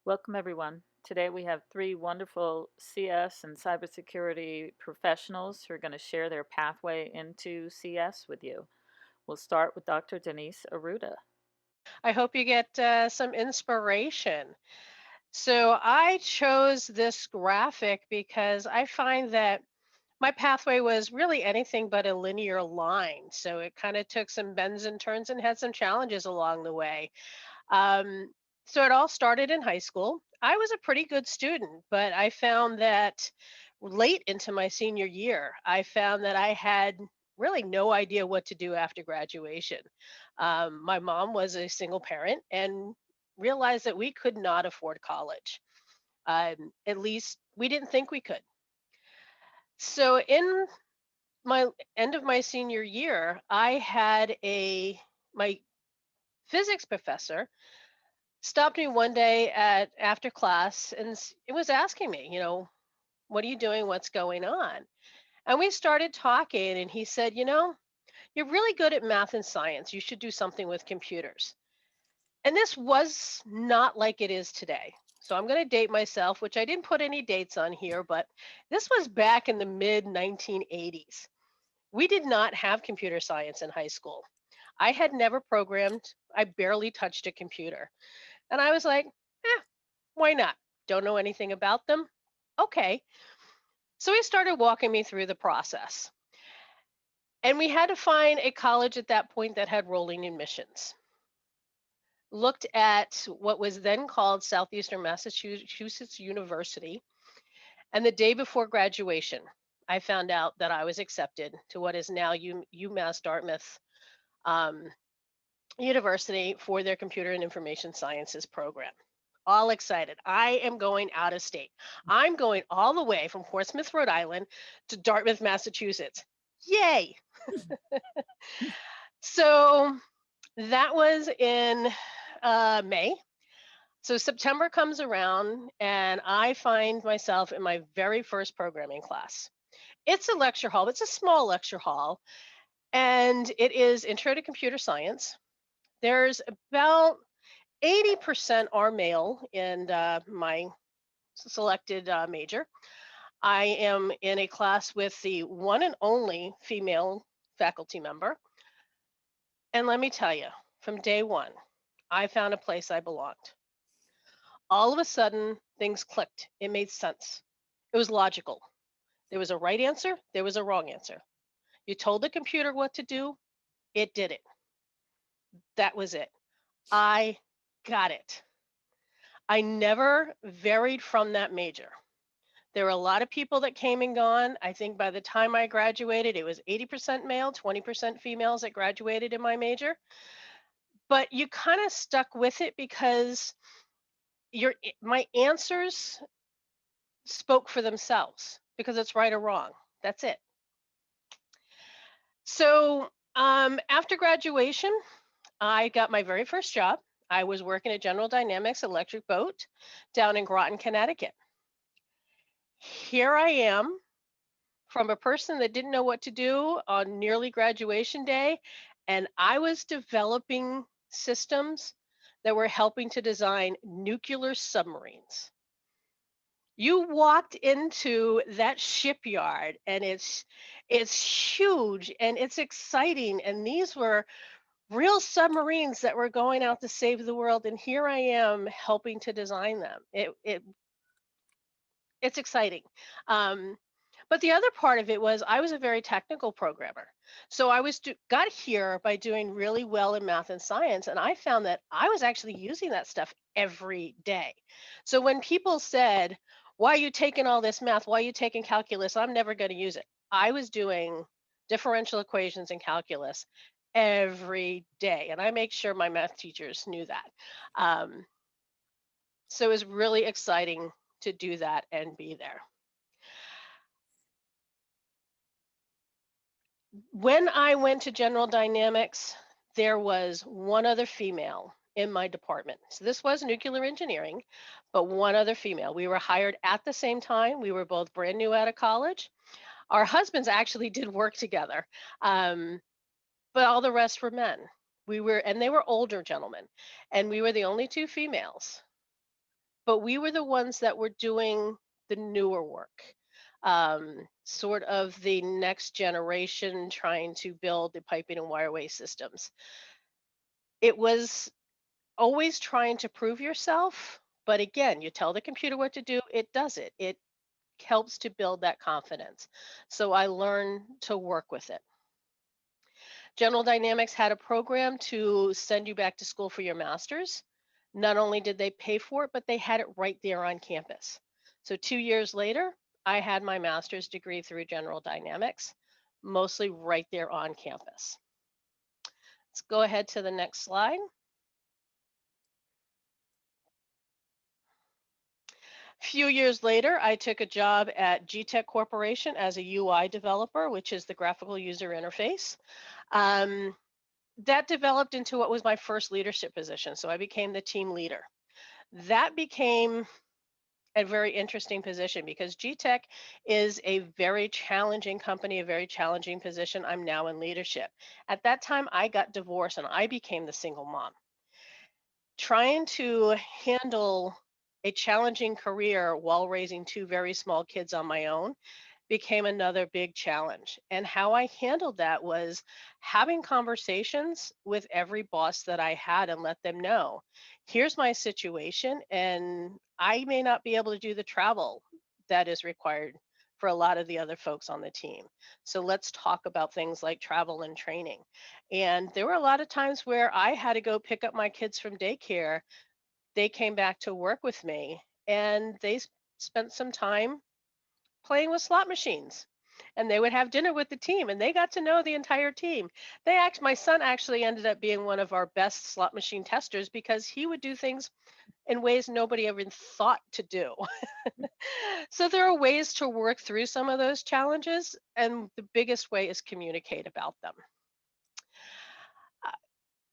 Welcome, everyone. Today we have three wonderful CS and cybersecurity professionals who are going to share their pathway into CS with you. We'll start with Dr. Denise Aruda. I hope you get some inspiration. So I chose this graphic because I find that my pathway was really anything but a linear line. So it kind of took some bends and turns and had some challenges along the way. Um, so it all started in high school. I was a pretty good student, but I found that late into my senior year, I found that I had really no idea what to do after graduation. My mom was a single parent and realized that we could not afford college. At least we didn't think we could. So in my end of my senior year, I had a my physics professor stopped me one day at after class and it was asking me, what are you doing? What's going on? And we started talking, and he said, you're really good at math and science. You should do something with computers. And this was not like it is today. So I'm going to date myself, which I didn't put any dates on here, but this was back in the mid 1980s. We did not have computer science in high school. I had never programmed, I barely touched a computer. And I was like, why not? Don't know anything about them? Okay. So he started walking me through the process. And we had to find a college at that point that had rolling admissions. Looked at what was then called Southeastern Massachusetts University. And the day before graduation, I found out that I was accepted to what is now UMass Dartmouth um, University for their Computer and Information Sciences program. All excited. I am going out of state. I'm going all the way from Portsmouth, Rhode Island to Dartmouth, Massachusetts. Yay. So that was in May. So September comes around, and I find myself in my very first programming class. It's a lecture hall, it's a small lecture hall, and it is Intro to Computer Science. There's about 80% are male in my selected major. I am in a class with the one and only female faculty member. And let me tell you, from day one, I found a place I belonged. All of a sudden, things clicked. It made sense. It was logical. There was a right answer, there was a wrong answer. You told the computer what to do, it did it. That was it. I got it. I never varied from that major. There were a lot of people that came and gone. I think by the time I graduated, it was 80% male, 20% females that graduated in my major. But you kind of stuck with it because my answers spoke for themselves because it's right or wrong. That's it. So after graduation, I got my very first job. I was working at General Dynamics Electric Boat down in Groton, Connecticut. Here I am from a person that didn't know what to do on nearly graduation day, and I was developing systems that were helping to design nuclear submarines. You walked into that shipyard and it's huge and it's exciting, and these were real submarines that were going out to save the world, and here I am helping to design them. It's exciting. Um, but the other part of it was I was a very technical programmer. So got here by doing really well in math and science, and I found that I was actually using that stuff every day. So when people said, "Why are you taking all this math? Why are you taking calculus? I'm never going to use it." I was doing differential equations and calculus every day, and I make sure my math teachers knew that. Um, so it was really exciting to do that and be there. When I went to General Dynamics, there was one other female in my department. So this was nuclear engineering, but one other female. We were hired at the same time. We were both brand new out of college. Our husbands actually did work together, um, but all the rest were men. And they were older gentlemen, and we were the only two females. but we were the ones that were doing the newer work, sort of the next generation trying to build the piping and wireway systems. It was always trying to prove yourself, but again, you tell the computer what to do, it does it. It helps to build that confidence. So I learned to work with it. General Dynamics had a program to send you back to school for your master's. Not only did they pay for it, but they had it right there on campus. So 2 years later, I had my master's degree through General Dynamics, mostly right there on campus. Let's go ahead to the next slide. Few years later, I took a job at GTech Corporation as a UI developer, which is the graphical user interface. Um, that developed into what was my first leadership position. So I became the team leader. That became a very interesting position because GTech is a very challenging company, a very challenging position. I'm now in leadership. At that time, I got divorced and I became the single mom. Trying to handle a challenging career while raising two very small kids on my own became another big challenge. And how I handled that was having conversations with every boss that I had and let them know, here's my situation, and I may not be able to do the travel that is required for a lot of the other folks on the team. So let's talk about things like travel and training. And there were a lot of times where I had to go pick up my kids from daycare. They came back to work with me and spent some time playing with slot machines, and they would have dinner with the team and they got to know the entire team. My son actually ended up being one of our best slot machine testers because he would do things in ways nobody ever thought to do. So there are ways to work through some of those challenges, and the biggest way is communicate about them.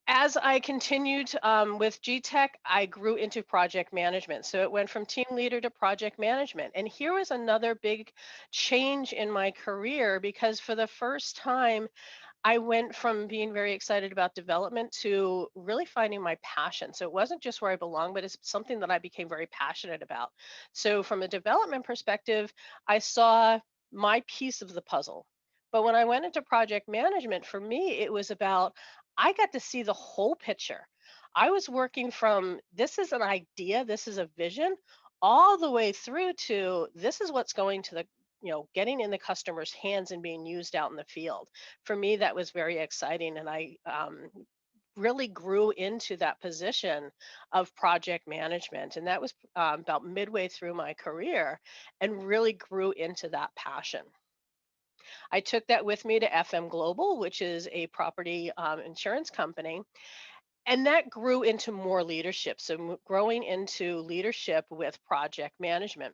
As I continued with GTech, I grew into project management. So it went from team leader to project management. And here was another big change in my career because for the first time, I went from being very excited about development to really finding my passion. So it wasn't just where I belong, but it's something that I became very passionate about. So from a development perspective, I saw my piece of the puzzle. But when I went into project management, for me, it was about I got to see the whole picture. I was working from this is an idea, this is a vision, all the way through to this is what's going to the getting in the customer's hands and being used out in the field. For me, that was very exciting, and I really grew into that position of project management. And that was about midway through my career, and really grew into that passion. I took that with me to FM Global, which is a property insurance company, and that grew into more leadership. So, growing into leadership with project management.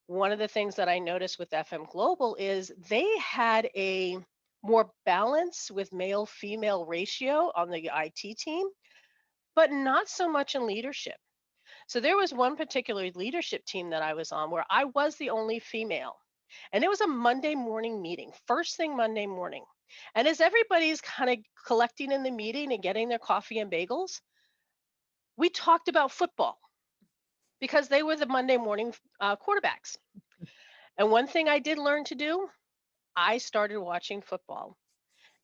One of the things that I noticed with FM Global is they had a more balance with male female ratio on the IT team, but not so much in leadership. So there was one particular leadership team that I was on where I was the only female. And it was a Monday morning meeting, first thing Monday morning. And as everybody's kind of collecting in the meeting and getting their coffee and bagels, we talked about football because they were the Monday morning quarterbacks. And one thing I did learn to do, I started watching football.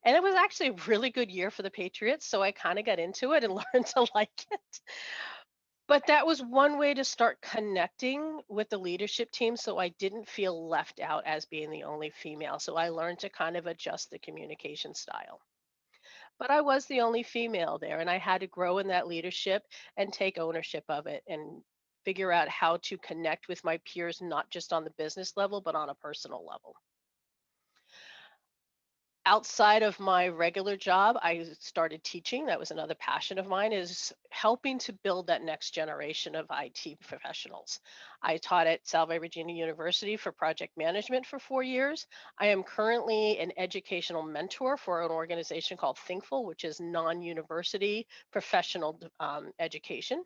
And it was actually a really good year for the Patriots, so I kind of got into it and learned to like it. But that was one way to start connecting with the leadership team so I didn't feel left out as being the only female. So I learned to kind of adjust the communication style. But I was the only female there, and I had to grow in that leadership and take ownership of it and figure out how to connect with my peers, not just on the business level, but on a personal level. Outside of my regular job, I started teaching. That was another passion of mine, is helping to build that next generation of IT professionals. I taught at Salve Regina University for project management for 4 years. I am currently an educational mentor for an organization called Thinkful, which is non-university professional education.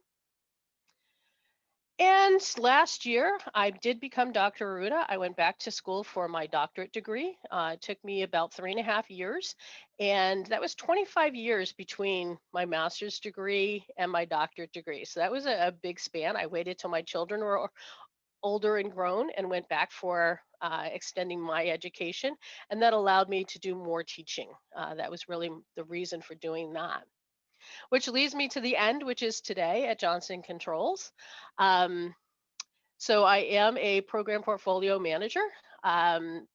Last year, I did become Dr. Aruda. I went back to school for my doctorate degree. It took me about 3.5 years, and that was 25 years between my master's degree and my doctorate degree. So that was a big span. I waited till my children were older and grown and went back for extending my education, and that allowed me to do more teaching. That was really the reason for doing that. Which leads me to the end, which is today at Johnson Controls. Um, so I am a program portfolio manager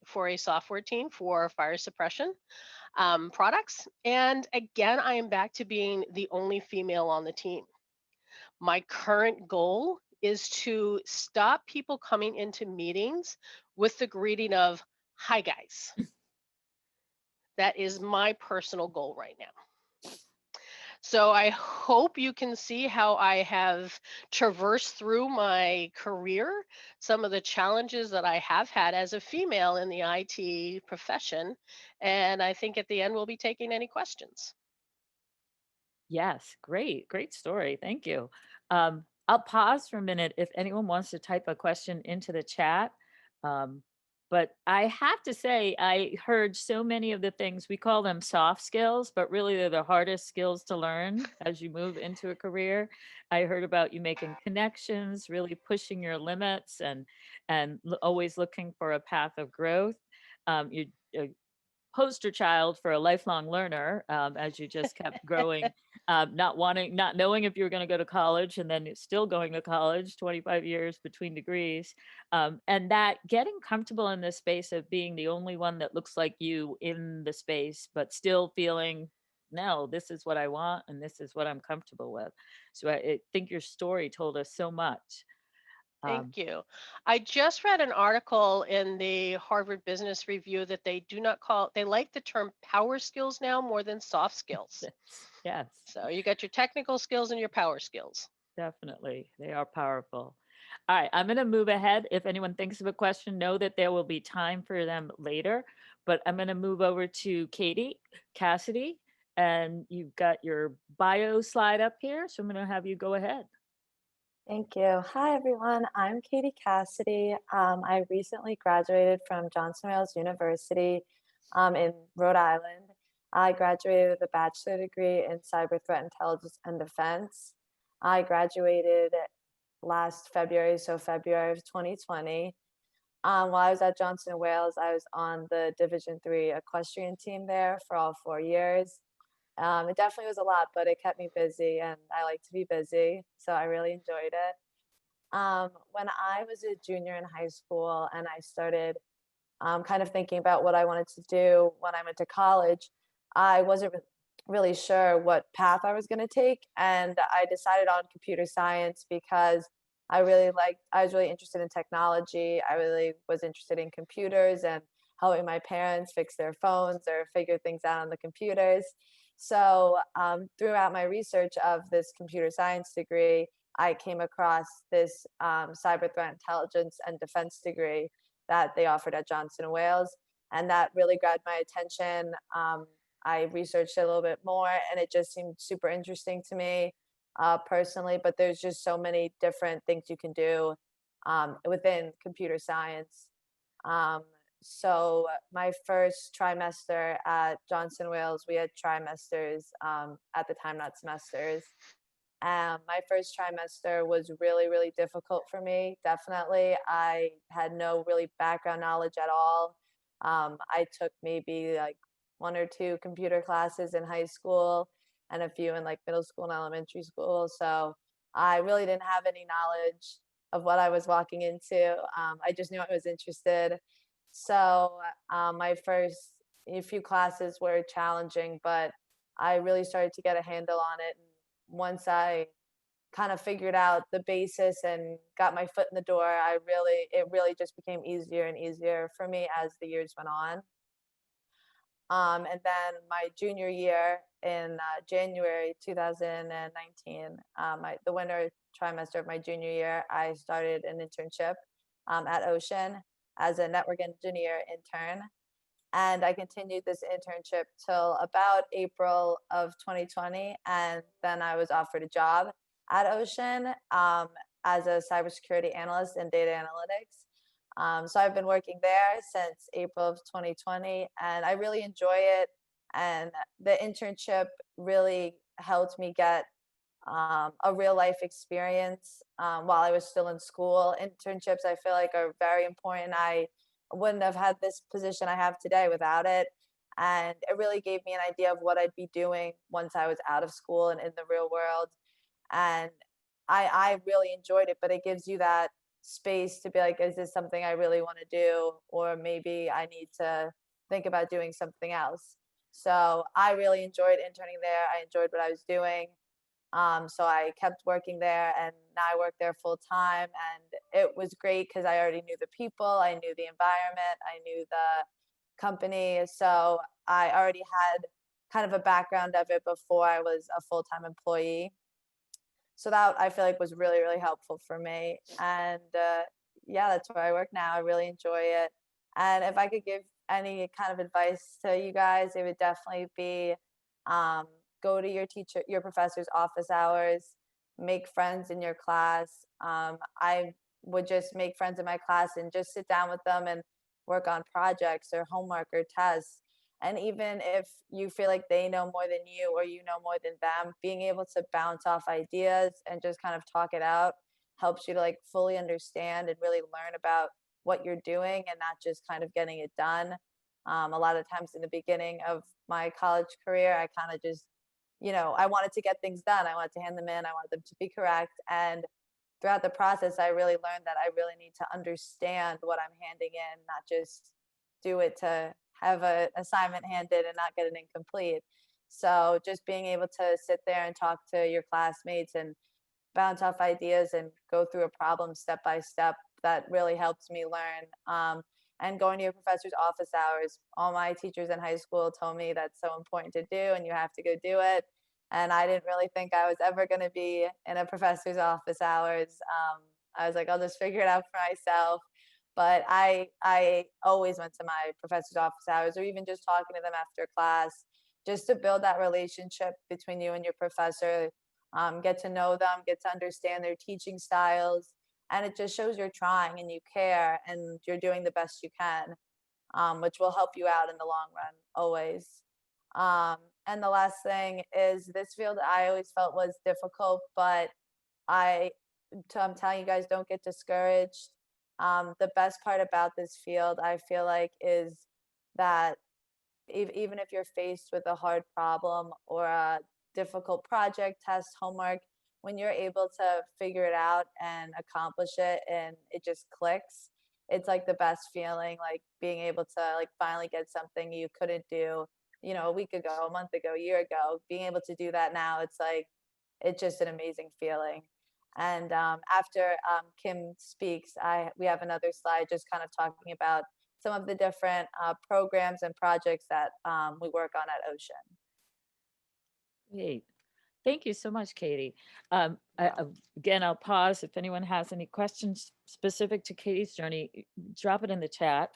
for a software team for fire suppression products. And again, I am back to being the only female on the team. My current goal is to stop people coming into meetings with the greeting of, "Hi, guys." That is my personal goal right now. So I hope you can see how I have traversed through my career, some of the challenges that I have had as a female in the IT profession. And I think at the end we'll be taking any questions. Yes, great, great story. Thank you. I'll pause for a minute if anyone wants to type a question into the chat. Um, but I have to say, I heard so many of the things we call them soft skills, but really they're the hardest skills to learn as you move into a career. I heard about you making connections, really pushing your limits, and always looking for a path of growth. You poster child for a lifelong learner, as you just kept growing, not knowing if you were going to go to college, and then still going to college, 25 years between degrees, and that getting comfortable in this space of being the only one that looks like you in the space, but still feeling, no, this is what I want and this is what I'm comfortable with. So I think your story told us so much. Um, Thank you. I just read an article in the Harvard Business Review that they like the term power skills now more than soft skills. yes, yes. So you got your technical skills and your power skills. Definitely. They are powerful. All right, I'm going to move ahead. If anyone thinks of a question, know that there will be time for them later. But I'm going to move over to Katie Cassidy, and you've got your bio slide up here. So I'm going to have you go ahead. Thank you. Hi, everyone. I'm Katie Cassidy. I recently graduated from Johnson Wales University in Rhode Island. I graduated with a bachelor degree in cyber threat intelligence and defense. I graduated last February, so February of 2020. While I was at Johnson Wales, I was on the Division 3 equestrian team there for all 4 years. It definitely was a lot, but it kept me busy, and I like to be busy, so I really enjoyed it. When I was a junior in high school and I started kind of thinking about what I wanted to do when I went to college, I wasn't really sure what path I was going to take. And I decided on computer science because I was really interested in technology. I really was interested in computers and helping my parents fix their phones or figure things out on the computers. So, throughout my research of this computer science degree, I came across this cyber threat intelligence and defense degree that they offered at Johnson Wales, and that really grabbed my attention. I researched it a little bit more, and it just seemed super interesting to me personally. But there's just so many different things you can do within computer science. Um, so my first trimester at Johnson Wales, we had trimesters at the time, not semesters. My first trimester was really, really difficult for me. Definitely, I had no really background knowledge at all. I took maybe like one or two computer classes in high school and a few in like middle school and elementary school. So I really didn't have any knowledge of what I was walking into. I just knew I was interested. So my first few classes were challenging, but I really started to get a handle on it. And once I kind of figured out the basis and got my foot in the door, it really just became easier and easier for me as the years went on. And then my junior year in January 2019, the winter trimester of my junior year, I started an internship at Ocean as a network engineer intern. And I continued this internship till about April of 2020. And then I was offered a job at Ocean as a cybersecurity analyst in data analytics. So I've been working there since April of 2020, and I really enjoy it. And the internship really helped me get a real life experience while I was still in school. Internships, I feel like, are very important. I wouldn't have had this position I have today without it. And it really gave me an idea of what I'd be doing once I was out of school and in the real world. And I really enjoyed it, but it gives you that space to be like, is this something I really want to do? Or maybe I need to think about doing something else. So I really enjoyed interning there. I enjoyed what I was doing. So I kept working there, and now I work there full time. And it was great because I already knew the people, I knew the environment, I knew the company. So I already had kind of a background of it before I was a full time employee. So that I feel like was really, really helpful for me. And yeah, that's where I work now. I really enjoy it. And if I could give any kind of advice to you guys, it would definitely be um, go to your teacher, your professor's office hours, make friends in your class. I would just make friends in my class and just sit down with them and work on projects or homework or tests. And even if you feel like they know more than you or you know more than them, being able to bounce off ideas and just kind of talk it out helps you to like fully understand and really learn about what you're doing and not just kind of getting it done. A lot of times in the beginning of my college career, I kind of just, I wanted to get things done. I wanted to hand them in, I wanted them to be correct. And throughout the process, I really learned that I really need to understand what I'm handing in, not just do it to have an assignment handed and not get it incomplete. So just being able to sit there and talk to your classmates and bounce off ideas and go through a problem step by step, that really helped me learn. And going to your professor's office hours, all my teachers in high school told me that's so important to do and you have to go do it. And I didn't really think I was ever going to be in a professor's office hours. I was like, I'll just figure it out for myself. But I always went to my professor's office hours or even just talking to them after class, just to build that relationship between you and your professor, get to know them, get to understand their teaching styles. And it just shows you're trying and you care and you're doing the best you can, which will help you out in the long run, always. And the last thing is this field I always felt was difficult, but I, I'm telling you guys, don't get discouraged. The best part about this field, I feel like, is that even if you're faced with a hard problem or a difficult project, test, homework, when you're able to figure it out and accomplish it and it just clicks, it's like the best feeling, like being able to like finally get something you couldn't do, a week ago, a month ago, a year ago, being able to do that now, it's like, it's just an amazing feeling. And after Kim speaks, we have another slide just kind of talking about some of the different programs and projects that we work on at Ocean. Great. Thank you so much, Katie. Wow. Again, I'll pause. If anyone has any questions specific to Katie's journey, drop it in the chat.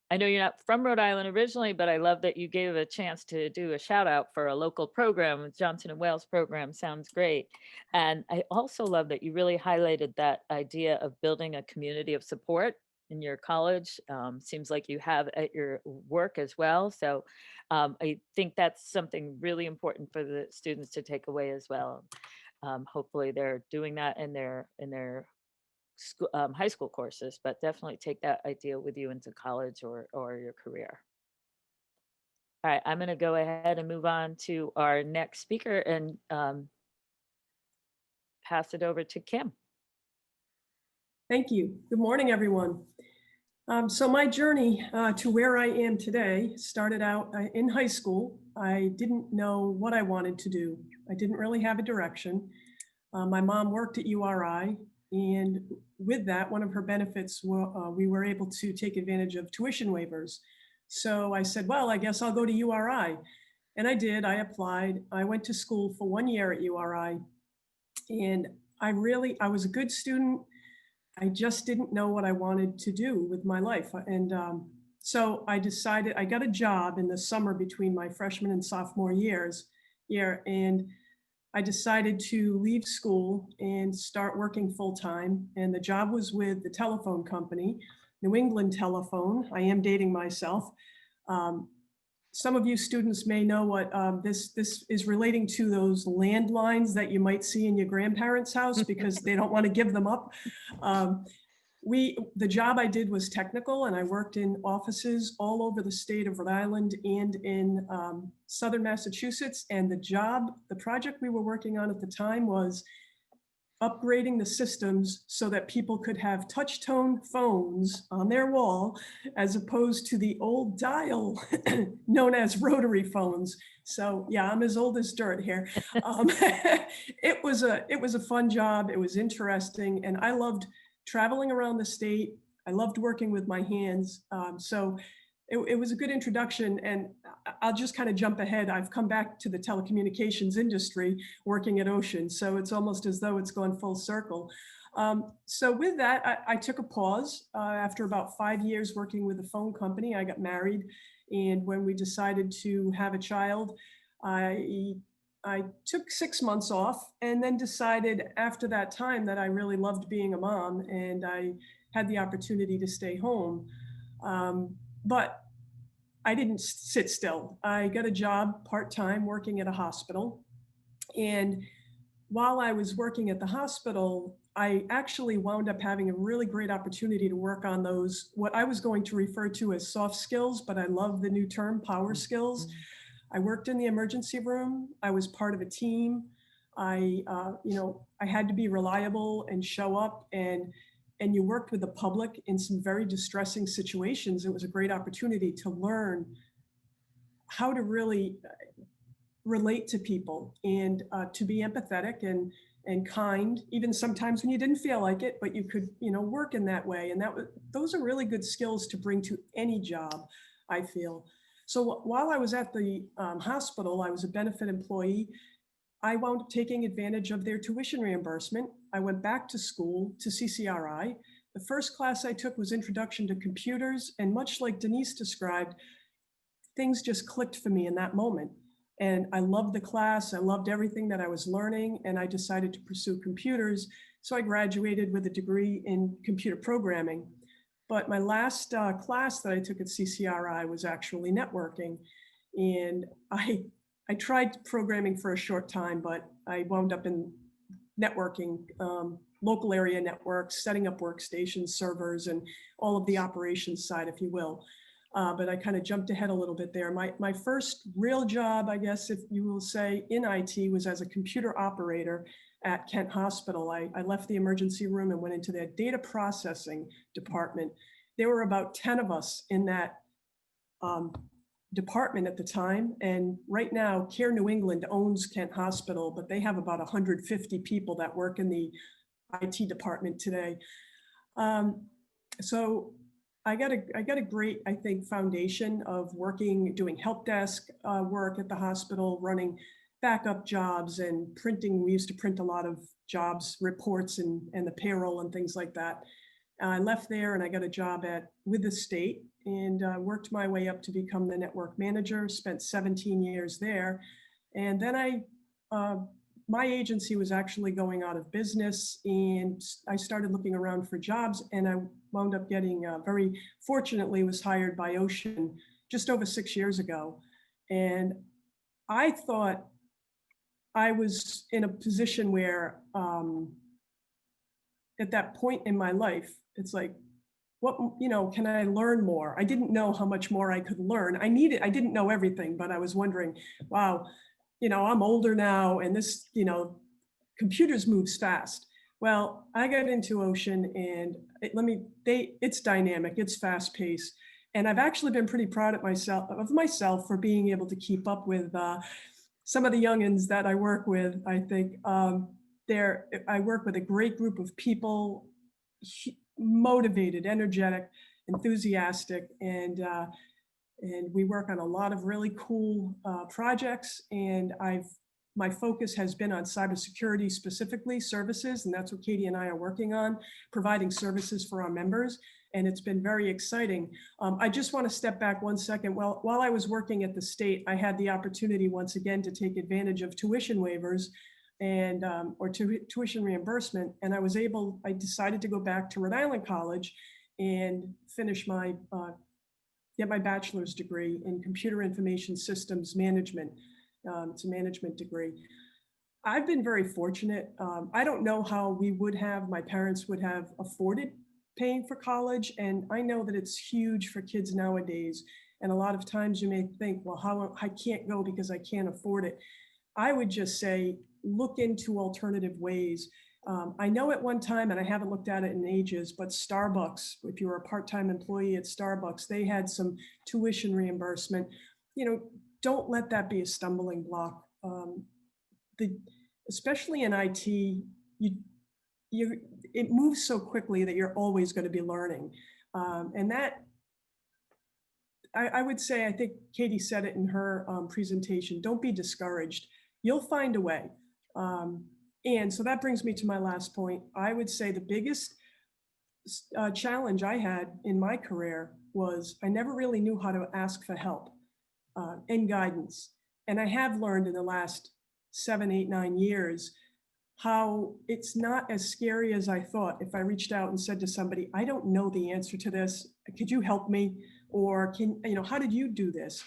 I know you're not from Rhode Island originally, but I love that you gave a chance to do a shout out for a local program. Johnson and Wales program sounds great. And I also love that you really highlighted that idea of building a community of support in your college. Seems like you have at your work as well. So I think that's something really important for the students to take away as well. Hopefully they're doing that in their school, high school courses, but definitely take that idea with you into college or your career. All right, I'm going to go ahead and move on to our next speaker and pass it over to Kim. Thank you. Good morning, everyone. So my journey to where I am today started out in high school. I didn't know what I wanted to do. I didn't really have a direction. My mom worked at URI, and with that, one of her benefits, we were able to take advantage of tuition waivers. So I said, well, I guess I'll go to URI. And I did. I applied. I went to school for 1 year at URI, and I was a good student. I just didn't know what I wanted to do with my life. And so I decided, I got a job in the summer between my freshman and sophomore year, and I decided to leave school and start working full-time. And the job was with the telephone company, New England Telephone. I am dating myself. Um, some of you students may know what this is relating to those landlines that you might see in your grandparents' house because they don't want to give them up. Um, the job I did was technical, and I worked in offices all over the state of Rhode Island and in southern Massachusetts. And the project we were working on at the time was upgrading the systems so that people could have touch tone phones on their wall as opposed to the old dial known as rotary phones. So yeah, I'm as old as dirt here. It was a fun job. It was interesting, and I loved traveling around the state. I loved working with my hands. So it was a good introduction, and I'll just kind of jump ahead. I've come back to the telecommunications industry working at Ocean, so it's almost as though it's gone full circle. So with that, I took a pause. After about 5 years working with a phone company, I got married, and when we decided to have a child, I took 6 months off and then decided after that time that I really loved being a mom, and I had the opportunity to stay home. But I didn't sit still. I got a job part-time working at a hospital. And while I was working at the hospital, I actually wound up having a really great opportunity to work on those, what I was going to refer to as soft skills, but I love the new term, power skills. I worked in the emergency room. I was part of a team. I had to be reliable and show up, and you worked with the public in some very distressing situations. It was a great opportunity to learn how to really relate to people and to be empathetic and kind, even sometimes when you didn't feel like it, but you could, work in that way. And those are really good skills to bring to any job, I feel. So while I was at the hospital, I was a benefit employee. I wound up taking advantage of their tuition reimbursement. I went back to school to CCRI. The first class I took was Introduction to Computers, and much like Denise described, things just clicked for me in that moment. And I loved the class. I loved everything that I was learning, and I decided to pursue computers. So I graduated with a degree in computer programming. But my last class that I took at CCRI was actually networking. And I tried programming for a short time, but I wound up in networking, local area networks, setting up workstations, servers, and all of the operations side, if you will. But I kind of jumped ahead a little bit there. My first real job, I guess, if you will say, in IT was as a computer operator at Kent Hospital. I left the emergency room and went into their data processing department. There were about 10 of us in that department at the time. And right now, Care New England owns Kent Hospital, but they have about 150 people that work in the IT department today. So I got a great, I think, foundation of doing help desk work at the hospital, running backup jobs and printing. We used to print a lot of jobs reports and the payroll and things like that. I left there and I got a job with the state and worked my way up to become the network manager, spent 17 years there. And then my agency was actually going out of business, and I started looking around for jobs, and I wound up getting, very fortunately, was hired by Ocean just over 6 years ago. And I thought I was in a position where at that point in my life, it's like, can I learn more? I didn't know how much more I could learn. I didn't know everything, but I was wondering, wow, I'm older now, and this, computers moves fast. Well, I got into Ocean, and it's dynamic, it's fast paced. And I've actually been pretty proud of myself for being able to keep up with some of the youngins that I work with. I think I work with a great group of people, motivated, energetic, enthusiastic, and we work on a lot of really cool projects. And my focus has been on cybersecurity, specifically services, and that's what Katie and I are working on, providing services for our members. And it's been very exciting. I just want to step back 1 second. While I was working at the state, I had the opportunity once again to take advantage of tuition waivers and or tuition reimbursement. And I decided to go back to Rhode Island College and finish get my bachelor's degree in computer information systems management. It's a management degree. I've been very fortunate. I don't know how my parents would have afforded paying for college. And I know that it's huge for kids nowadays. And a lot of times you may think, well, how I can't go because I can't afford it. I would just say, look into alternative ways. I know at one time, and I haven't looked at it in ages, but Starbucks, if you were a part-time employee at Starbucks, they had some tuition reimbursement. Don't let that be a stumbling block. Especially in IT, it moves so quickly that you're always going to be learning. And that, I would say, I think Katie said it in her presentation, don't be discouraged. You'll find a way. And so that brings me to my last point. I would say the biggest challenge I had in my career was I never really knew how to ask for help and guidance. And I have learned in the last 7, 8, 9 years how it's not as scary as I thought. If I reached out and said to somebody, I don't know the answer to this, could you help me? Or how did you do this?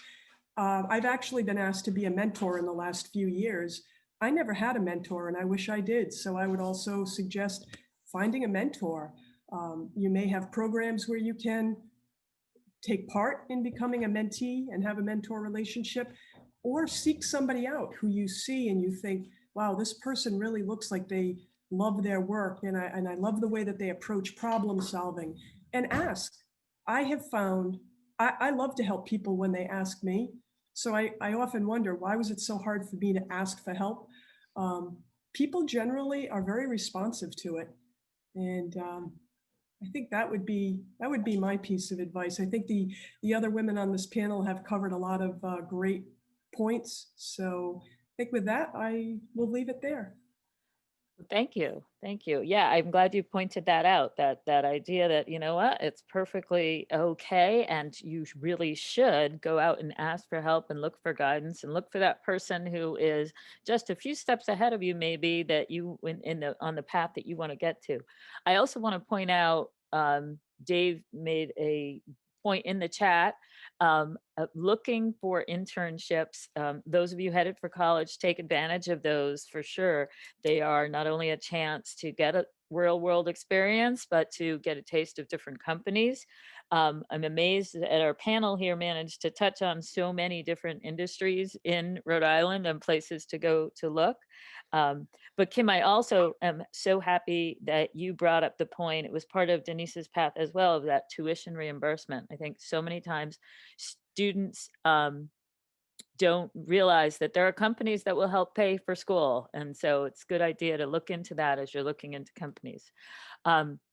I've actually been asked to be a mentor in the last few years. I never had a mentor and I wish I did. So I would also suggest finding a mentor. You may have programs where you can take part in becoming a mentee and have a mentor relationship, or seek somebody out who you see and you think, wow, this person really looks like they love their work, and I love the way that they approach problem solving. And ask. I have found I love to help people when they ask me. So I often wonder, why was it so hard for me to ask for help? People generally are very responsive to it. And I think that would be my piece of advice. I think the other women on this panel have covered a lot of great points. So I think with that, I will leave it there. Thank you. Thank you. Yeah, I'm glad you pointed that out, that idea that, you know what, it's perfectly okay, and you really should go out and ask for help and look for guidance and look for that person who is just a few steps ahead of you, maybe, that you on the path that you want to get to. I also want to point out, Dave made a point in the chat, looking for internships. Those of you headed for college, take advantage of those for sure. They are not only a chance to get a real world experience, but to get a taste of different companies. I'm amazed that our panel here managed to touch on so many different industries in Rhode Island and places to go to look. But Kim, I also am so happy that you brought up the point. It was part of Denise's path as well, of that tuition reimbursement. I think so many times students don't realize that there are companies that will help pay for school. And so it's a good idea to look into that as you're looking into companies.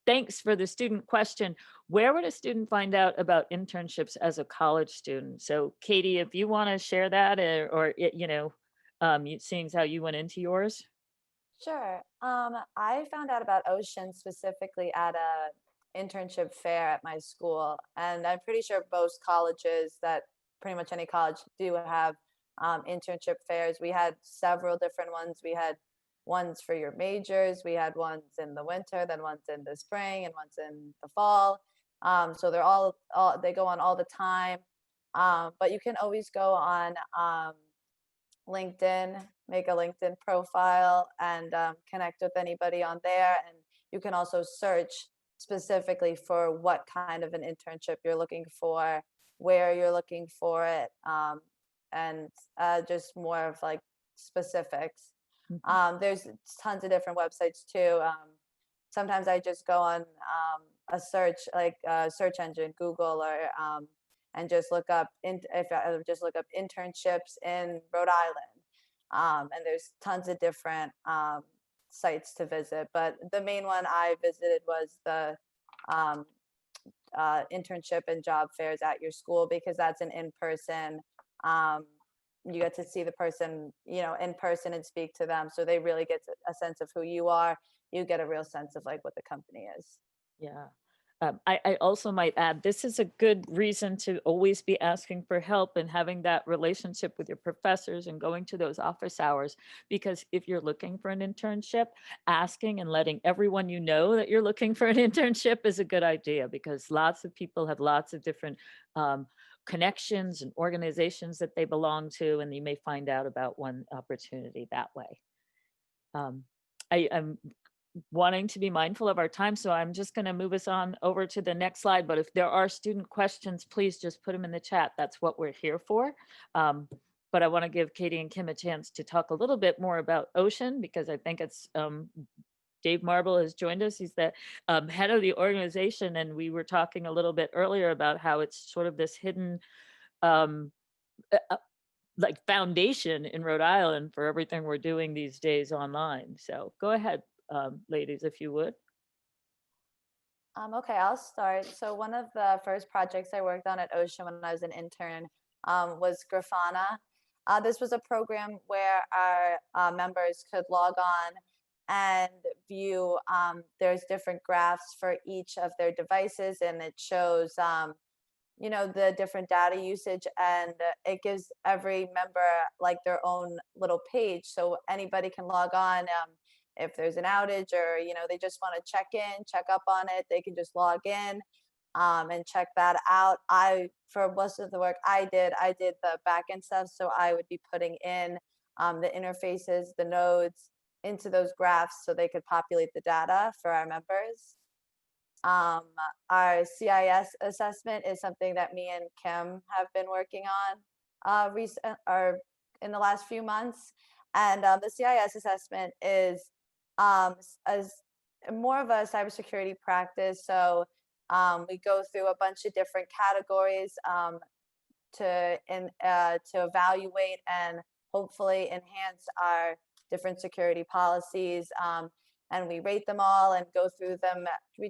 Thanks for the student question. Where would a student find out about internships as a college student? So Katie, if you want to share that, seeing as how you went into yours. Sure. I found out about Ocean specifically at a internship fair at my school, and I'm pretty sure most colleges, that pretty much any college, do have internship fairs. We had several different ones. We had ones for your majors. We had ones in the winter, then ones in the spring, and ones in the fall. So they're all they go on all the time. But you can always go on LinkedIn, make a LinkedIn profile, and connect with anybody on there. And you can also search specifically for what kind of an internship you're looking for, where you're looking for it, and just more of like specifics. There's tons of different websites too. Sometimes I just go on a search, like search engine, Google, or and just look up just look up internships in Rhode Island, and there's tons of different sites to visit. But the main one I visited was the internship and job fairs at your school, because that's an in-person. You get to see the person, in person, and speak to them, so they really get a sense of who you are. You get a real sense of like what the company is. Yeah. I also might add, this is a good reason to always be asking for help and having that relationship with your professors and going to those office hours. Because if you're looking for an internship, asking and letting everyone you know that you're looking for an internship is a good idea, because lots of people have lots of different um, connections and organizations that they belong to, and you may find out about one opportunity that way. Um, I'm wanting to be mindful of our time, so I'm just going to move us on over to the next slide. But if there are student questions, please just put them in the chat. That's what we're here for. But I want to give Katie and Kim a chance to talk a little bit more about Ocean, because I think it's Dave Marble has joined us. He's the head of the organization, and we were talking a little bit earlier about how it's sort of this hidden um, like foundation in Rhode Island for everything we're doing these days online. So go ahead, ladies, if you would. Okay, I'll start. So one of the first projects I worked on at Ocean when I was an intern was Grafana. This was a program where our members could log on and view, there's different graphs for each of their devices, and it shows the different data usage, and it gives every member like their own little page, so anybody can log on. If there's an outage, or they just want to check up on it, they can just log in and check that out. For most of the work I did the back end stuff, so I would be putting in the interfaces, the nodes into those graphs so they could populate the data for our members. Our CIS assessment is something that me and Kim have been working on in the last few months. And the CIS assessment is as more of a cybersecurity practice. So we go through a bunch of different categories to evaluate and hopefully enhance our different security policies. And we rate them all and go through them. You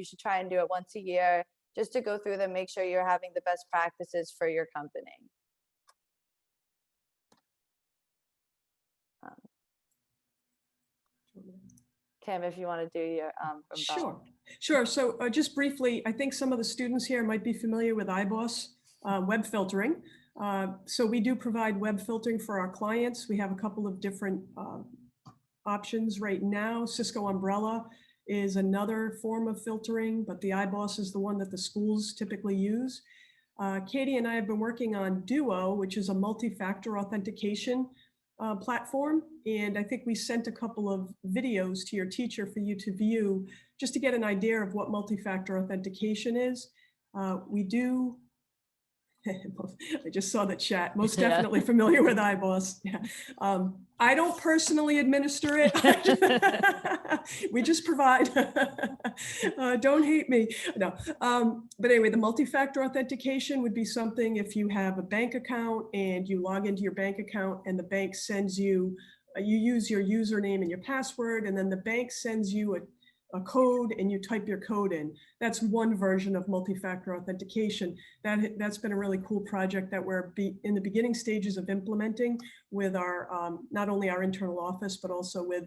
should try and do it once a year, just to go through them, make sure you're having the best practices for your company. Kim, if you want to do your Sure. So just briefly, I think some of the students here might be familiar with iBoss web filtering. So we do provide web filtering for our clients. We have a couple of different options right now. Cisco Umbrella is another form of filtering, but the iBoss is the one that the schools typically use. Katie and I have been working on Duo, which is a multi-factor authentication platform. And I think we sent a couple of videos to your teacher for you to view, just to get an idea of what multi-factor authentication is. We do I just saw the chat. Most definitely familiar with iBoss. Yeah. I don't personally administer it. We just provide. Don't hate me. No. But anyway, the multi-factor authentication would be something if you have a bank account and you log into your bank account and the bank sends you, you use your username and your password, and then the bank sends you a code and you type your code in. That's one version of multi-factor authentication. That's been a really cool project that we're in the beginning stages of implementing with our, not only our internal office, but also with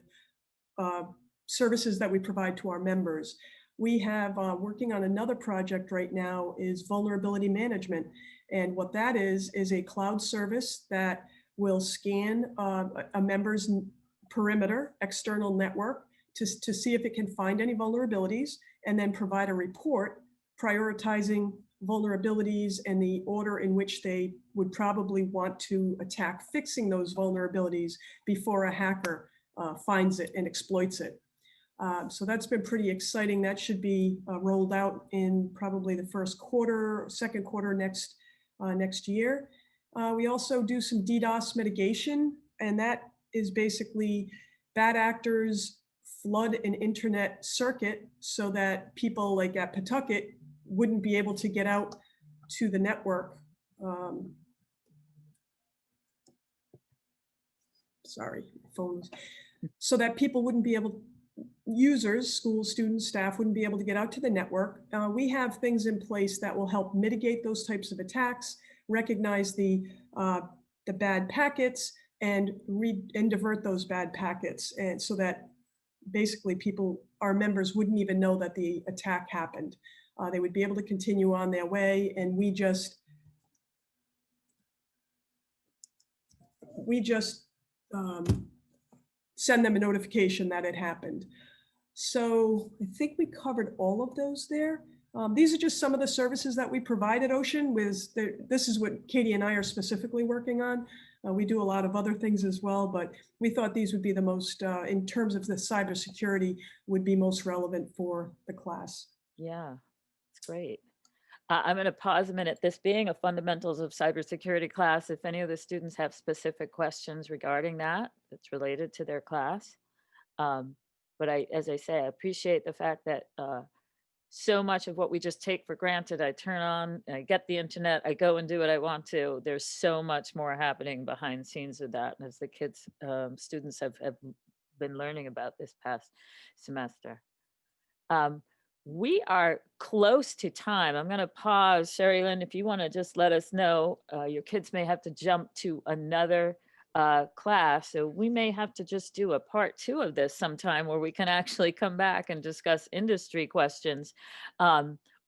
services that we provide to our members. We have working on another project right now is vulnerability management. And what that is a cloud service that will scan a member's perimeter, external network, to see if it can find any vulnerabilities, and then provide a report prioritizing vulnerabilities and the order in which they would probably want to attack fixing those vulnerabilities before a hacker finds it and exploits it. So that's been pretty exciting. That should be rolled out in probably the first quarter, second quarter next year. We also do some DDoS mitigation, and that is basically bad actors flood an internet circuit so that people like at Pawtucket wouldn't be able to get out to the network. Sorry, phones. So that people wouldn't be able, users, school students, staff wouldn't be able to get out to the network. We have things in place that will help mitigate those types of attacks, recognize the bad packets, and divert those bad packets, and so that basically our members wouldn't even know that the attack happened. They would be able to continue on their way, and we just send them a notification that it happened. So I think we covered all of those there. These are just some of the services that we provide at Ocean. This is what Katie and I are specifically working on. We do a lot of other things as well, but we thought these would be the most, in terms of the cybersecurity, would be most relevant for the class. Yeah, it's great. I'm going to pause a minute. This being a fundamentals of cybersecurity class, if any of the students have specific questions regarding that, that's related to their class. But as I say, I appreciate the fact that so much of what we just take for granted, I turn on, I get the internet, I go and do what I want to. There's so much more happening behind the scenes of that, as the kids, students have been learning about this past semester. We are close to time. I'm going to pause. Sherry Lynn, if you want to just let us know, your kids may have to jump to another class. So we may have to just do a part 2 of this sometime where we can actually come back and discuss industry questions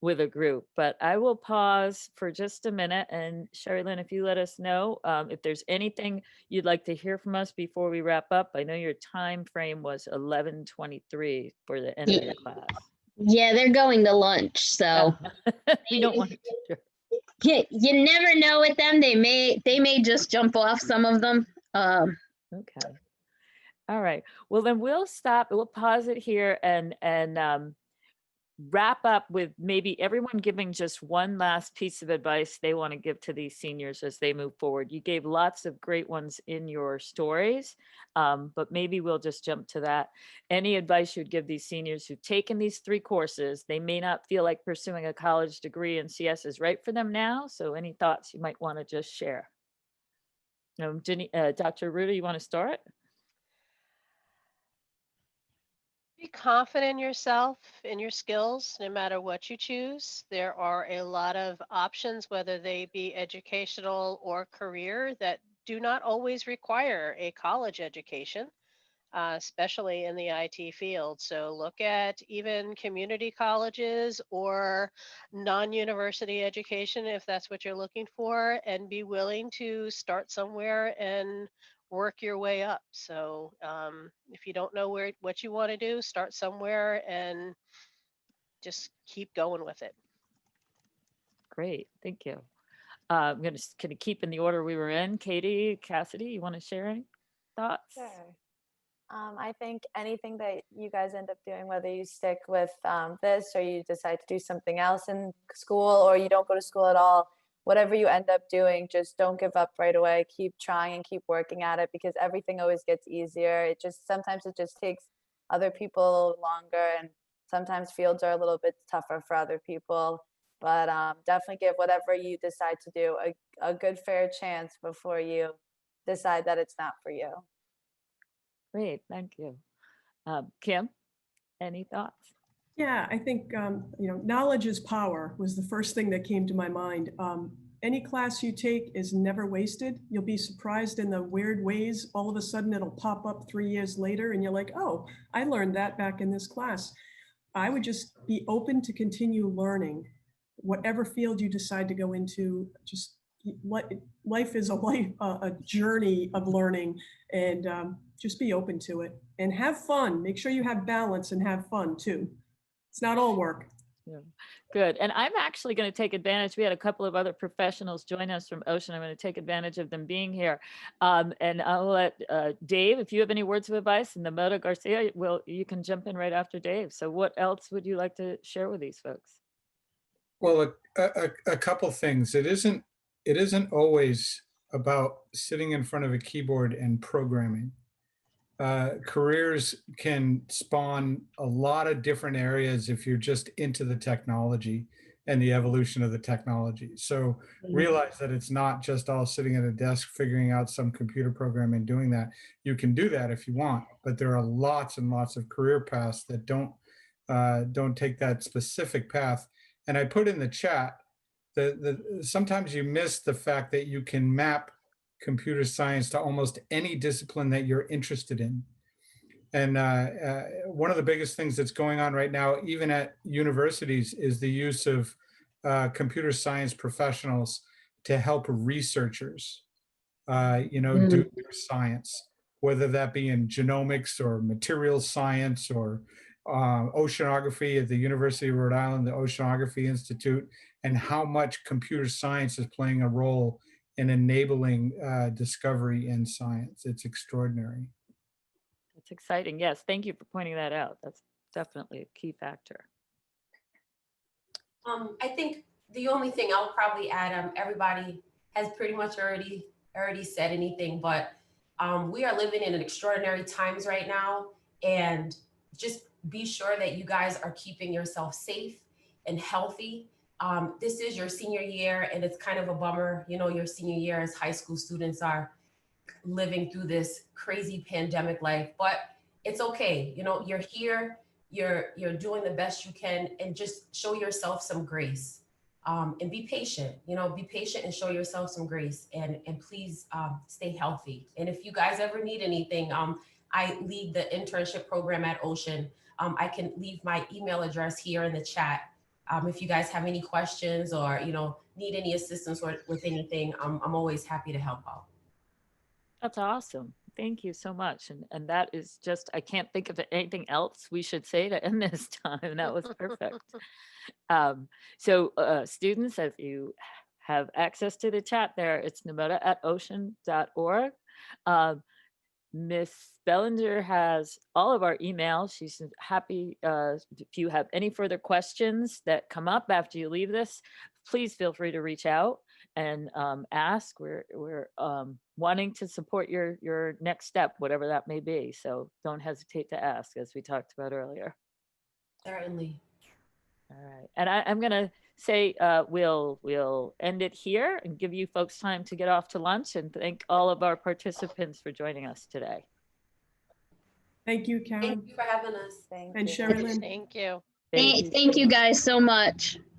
with a group. But I will pause for just a minute. And Sherry Lynn, if you let us know if there's anything you'd like to hear from us before we wrap up. I know your time frame was 11:23 for the end of the class. Yeah, they're going to lunch, so We don't want to. you never know with them. They may just jump off, some of them. Okay. All right. Well, then we'll stop. We'll pause it here and wrap up with maybe everyone giving just one last piece of advice they want to give to these seniors as they move forward. You gave lots of great ones in your stories, but maybe we'll just jump to that. Any advice you'd give these seniors who've taken these 3 courses? They may not feel like pursuing a college degree in CS is right for them now. So any thoughts you might want to just share? Dr. Ruda, you want to start? Be confident in yourself, in your skills, no matter what you choose. There are a lot of options, whether they be educational or career, that do not always require a college education, especially in the IT field. So look at even community colleges or non-university education if that's what you're looking for, and be willing to start somewhere and work your way up. So if you don't know what you want to do, start somewhere and just keep going with it. Great. Thank you. I'm going to kind of keep in the order we were in. Katie, Cassidy, you want to share any thoughts? Sure. I think anything that you guys end up doing, whether you stick with this or you decide to do something else in school or you don't go to school at all, whatever you end up doing, just don't give up right away. Keep trying and keep working at it, because everything always gets easier. Sometimes it just takes other people longer, and sometimes fields are a little bit tougher for other people. But definitely give whatever you decide to do a good fair chance before you decide that it's not for you. Great. Thank you. Kim, any thoughts? Yeah, I think, knowledge is power was the first thing that came to my mind. Any class you take is never wasted. You'll be surprised in the weird ways. All of a sudden it'll pop up 3 years later and you're like, oh, I learned that back in this class. I would just be open to continue learning. Whatever field you decide to go into, just life is a journey of learning, and just be open to it and have fun. Make sure you have balance and have fun too. It's not all work. Yeah. Good. And I'm actually going to take advantage. We had a couple of other professionals join us from Ocean. I'm going to take advantage of them being here. And I'll let Dave, if you have any words of advice, and Namoda Garcia, you can jump in right after Dave. So what else would you like to share with these folks? Well, a couple things. It isn't always about sitting in front of a keyboard and programming. Careers can spawn a lot of different areas if you're just into the technology and the evolution of the technology. So realize that it's not just all sitting at a desk figuring out some computer program and doing that. You can do that if you want, but there are lots and lots of career paths that don't take that specific path. And I put in the chat that sometimes you miss the fact that you can map computer science to almost any discipline that you're interested in. And one of the biggest things that's going on right now, even at universities, is the use of computer science professionals to help researchers, do their science, whether that be in genomics or materials science or oceanography at the University of Rhode Island, the Oceanography Institute, and how much computer science is playing a role in enabling discovery in science. It's extraordinary. That's exciting. Yes, thank you for pointing that out. That's definitely a key factor. I think the only thing I'll probably add, everybody has pretty much already said anything, but we are living in an extraordinary times right now, and just be sure that you guys are keeping yourself safe and healthy. This is your senior year, and it's kind of a bummer, your senior year as high school students are living through this crazy pandemic life, but it's okay. You're here, you're doing the best you can, and just show yourself some grace, and be patient. Be patient and show yourself some grace, and please stay healthy. And if you guys ever need anything, I lead the internship program at Ocean. I can leave my email address here in the chat. If you guys have any questions or need any assistance with anything, I'm always happy to help out. That's awesome. Thank you so much. And that is just, I can't think of anything else we should say to end this time. That was perfect. So students, if you have access to the chat there, it's namoda@ocean.org. Miss Bellinger has all of our emails. She's happy if you have any further questions that come up after you leave this, please feel free to reach out and ask. We're wanting to support your next step, whatever that may be. So don't hesitate to ask, as we talked about earlier. Certainly. All right, and I'm gonna say we'll end it here and give you folks time to get off to lunch, and thank all of our participants for joining us today. Thank you, Karen. Thank you for having us. Thank And you. Sherilyn. Thank you. Thank you guys so much.